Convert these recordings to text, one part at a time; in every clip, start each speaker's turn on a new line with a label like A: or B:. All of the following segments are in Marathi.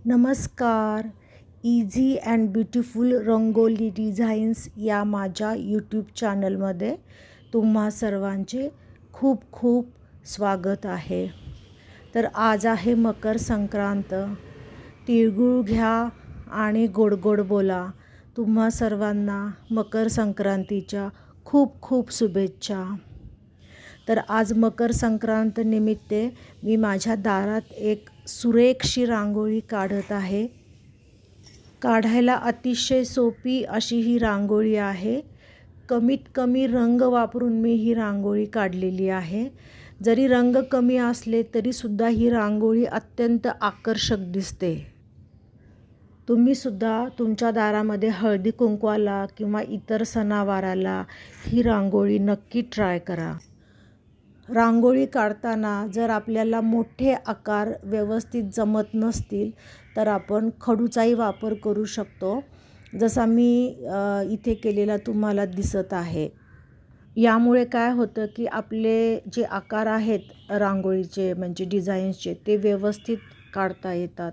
A: नमस्कार. Easy and beautiful rangoli designs या माझ्या यूट्यूब चॅनलमध्ये तुम्हा सर्वांचे खूप खूप स्वागत आहे. तर आज आहे मकर संक्रांत. तिळगुळ घ्या आणि गोड गोड बोला. तुम्हा सर्वांना मकर संक्रांतीच्या खूप खूप शुभेच्छा. तर आज मकर संक्रांत निमित्त मी माझ्या दारात एक सुरेखशी रांगोळी काढत आहे. काढायला अतिशय सोपी अशी ही रांगोळी आहे. कमीत कमी रंग वापरून मी ही रांगोळी काढलेली आहे. जरी रंग कमी असले तरीसुद्धा ही रांगोळी अत्यंत आकर्षक दिसते. तुम्हीसुद्धा तुमच्या दारामध्ये हळदी कुंकवाला किंवा इतर सणावाराला ही रांगोळी नक्की ट्राय करा. रांगोळी काढताना जर आपल्याला मोठे आकार व्यवस्थित जमत नसतील तर आपण खडूचाही वापर करू शकतो, जसा मी इथे केलेला तुम्हाला दिसत आहे. यामुळे काय होतं की आपले जे आकार आहेत रांगोळीचे म्हणजे डिझाईन्सचे ते व्यवस्थित काढता येतात.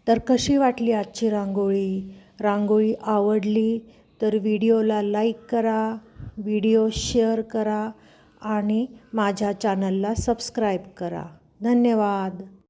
A: तर कशी वाटली आजची रांगोळी? रांगोळी आवडली तर व्हिडिओला लाईक करा, व्हिडिओ शेअर करा आणि माझ्या चॅनलला सबस्क्राईब करा. धन्यवाद.